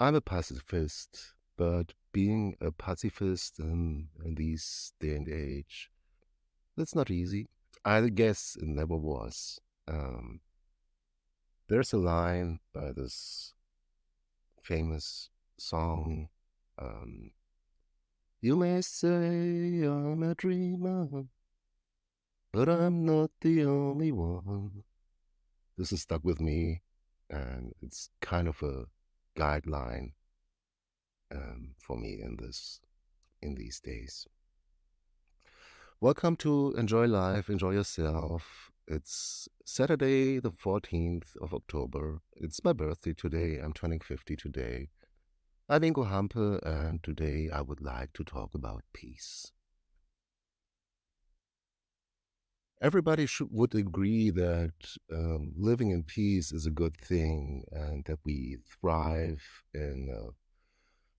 I'm a pacifist, but being a pacifist in this day and age, that's not easy. I guess it never was. Um, there's a line by this famous song. Um, you may say I'm a dreamer, but I'm not the only one. This is stuck with me, and it's kind of a guideline for me in these days. Welcome to Enjoy Life, Enjoy Yourself. It's Saturday, the 14th of October. It's my birthday today. I'm turning 50 today. I'm Ingo Hampe, and today I would like to talk about peace. Everybody would agree that living in peace is a good thing and that we thrive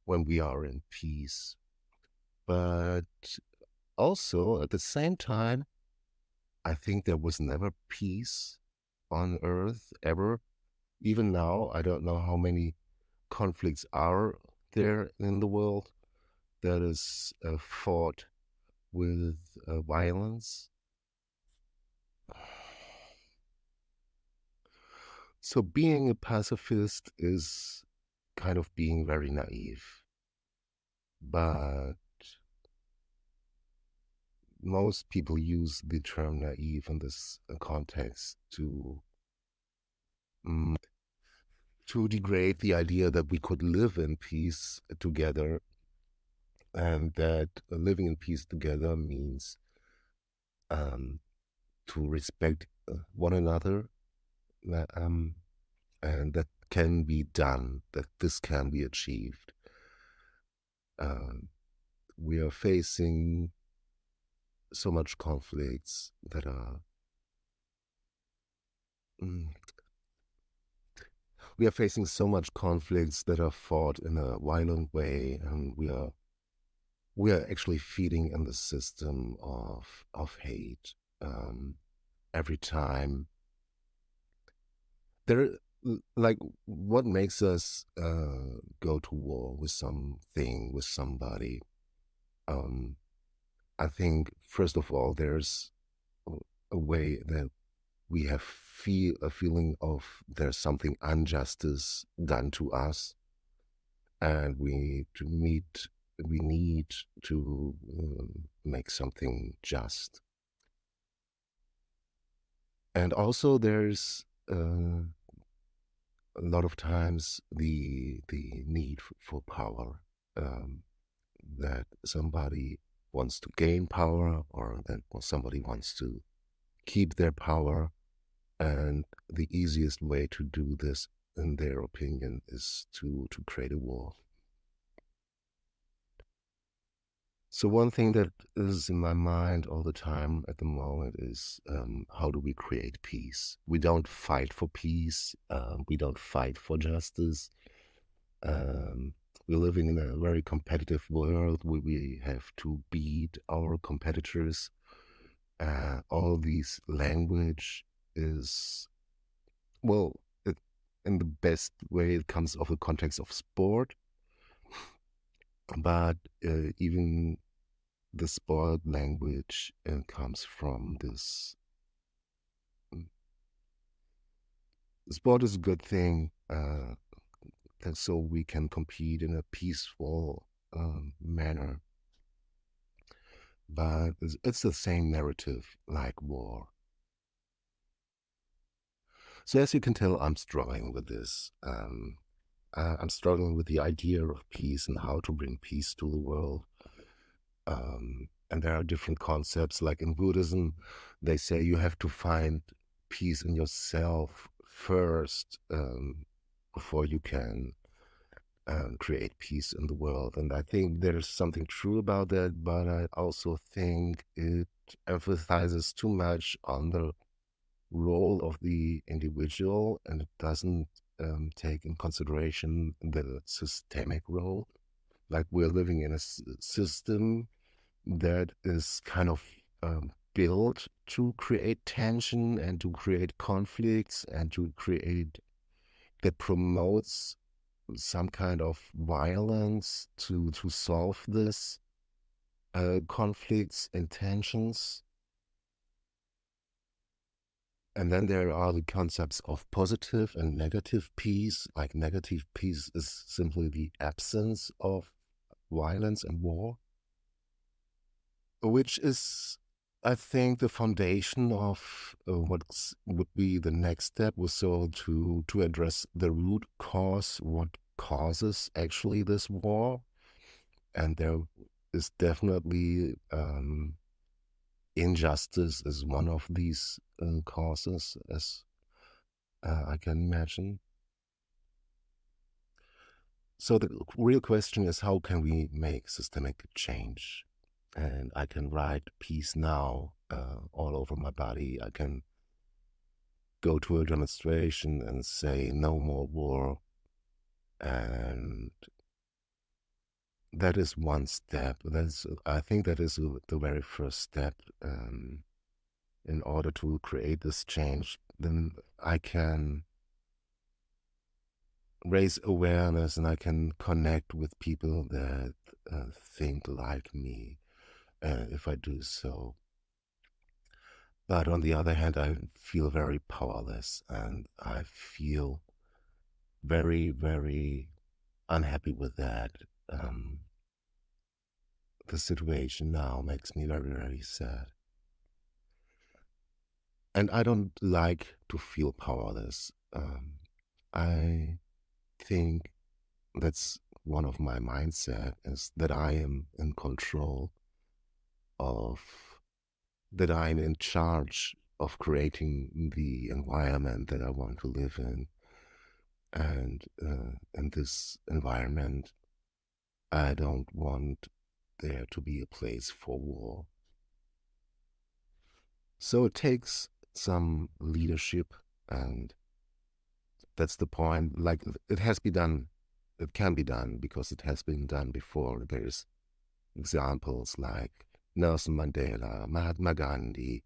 when we are in peace. But also, at the same time, I think there was never peace on earth ever. Even now, I don't know how many conflicts are there in the world that is fought with violence. So being a pacifist is kind of being very naive. But most people use the term naive in this context mm, to degrade the idea that we could live in peace together, and that living in peace together means um, to respect one another, um, and that can be done, that this can be achieved. Um, we are facing so much conflicts that are mm, we are facing so much conflicts that are fought in a violent way, and we are actually feeding in the system of hate. Every time there, like, what makes us go to war with something, with somebody? Um, I think first of all, there's a way that we have feel a feeling of there's something injustice done to us, and we need to make something just. And also, there's a lot of times the need for power, um, that somebody wants to gain power, or that somebody wants to keep their power, and the easiest way to do this, in their opinion, is to create a war. So one thing that is in my mind all the time at the moment is, how do we create peace? We don't fight for peace. We don't fight for justice. Um, we're living in a very competitive world where we have to beat our competitors. All these language is, well, in the best way, it comes of the context of sport, but even the sport language comes from this. Sport is a good thing, and so we can compete in a peaceful manner, but it's the same narrative like war. So as you can tell, I'm struggling with this. I'm struggling with the idea of peace and how to bring peace to the world. And there are different concepts, like in Buddhism, they say you have to find peace in yourself first, before you can create peace in the world. And I think there's something true about that, but I also think it emphasizes too much on the role of the individual, and it doesn't take in consideration the systemic role. Like, we're living in a system that is kind of built to create tension and to create conflicts and to create, that promotes some kind of violence to solve this conflicts and tensions. And then there are the concepts of positive and negative peace. Like negative peace is simply the absence of violence and war, which is, I think, the foundation of what would be the next step. Was so to address the root cause, what causes actually this war, and there is definitely injustice is one of these causes, as I can imagine. So the real question is, how can we make systemic change? And I can write peace now all over my body. I can go to a demonstration and say no more war. And that is one step. I think that is the very first step in order to create this change. Then I can raise awareness and I can connect with people that think like me if I do so. But on the other hand, I feel very powerless and I feel very, very unhappy with that. The situation now makes me very, very sad. And I don't like to feel powerless. I think that's one of my mindset is that I am in control of, that I'm in charge of creating the environment that I want to live in. And in this environment, I don't want there to be a place for war. So it takes some leadership, and that's the point. Like it has been done, it can be done because it has been done before. There's examples like Nelson Mandela, Mahatma Gandhi,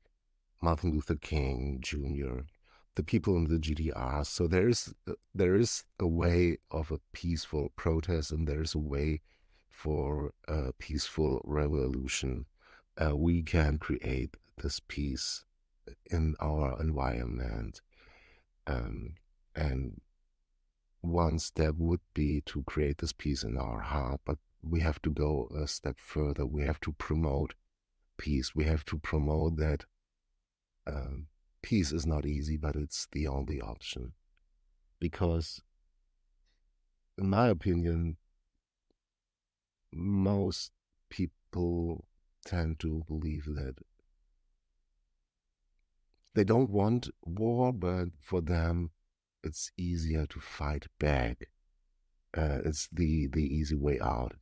Martin Luther King Jr., the people in the GDR. So there is a way of a peaceful protest, and there is a way for a peaceful revolution. We can create this peace in our environment, and one step would be to create this peace in our heart. But we have to go a step further. We have to promote peace. We have to promote that um, peace is not easy, but it's the only option. Because, in my opinion, most people tend to believe that they don't want war, but for them, it's easier to fight back. It's the easy way out,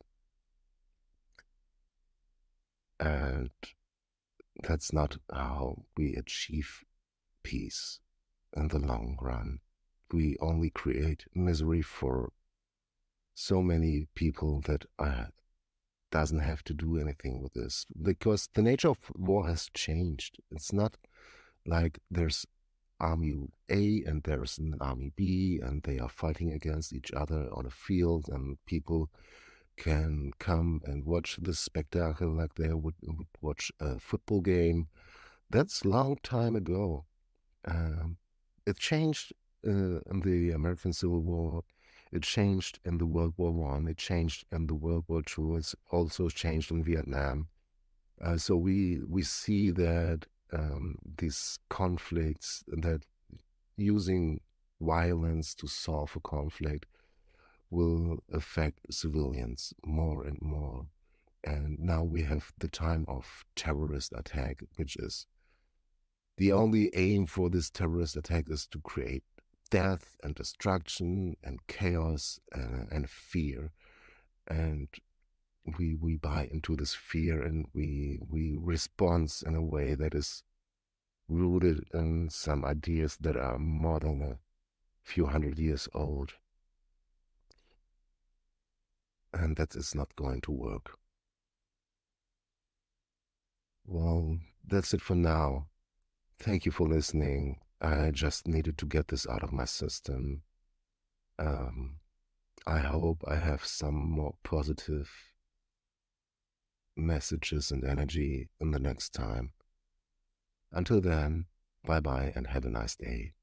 and that's not how we achieve peace in the long run. We only create misery for so many people that doesn't have to do anything with this, because the nature of war has changed. It's not like there's Army A and there's an Army B and they are fighting against each other on a field, and people can come and watch this spectacle like they would watch a football game. That's a long time ago. Um, it changed in the American Civil War. It changed in the World War One. It changed in the World War Two. It's also changed in Vietnam. So we see that these conflicts, that using violence to solve a conflict will affect civilians more and more. And now we have the time of terrorist attack, which is the only aim for this terrorist attack is to create death and destruction and chaos and fear. And we buy into this fear, and we respond in a way that is rooted in some ideas that are more than a few hundred years old. And that is not going to work. Well, that's it for now. Thank you for listening. I just needed to get this out of my system. Um, I hope I have some more positive messages and energy in the next time. Until then, bye bye and have a nice day.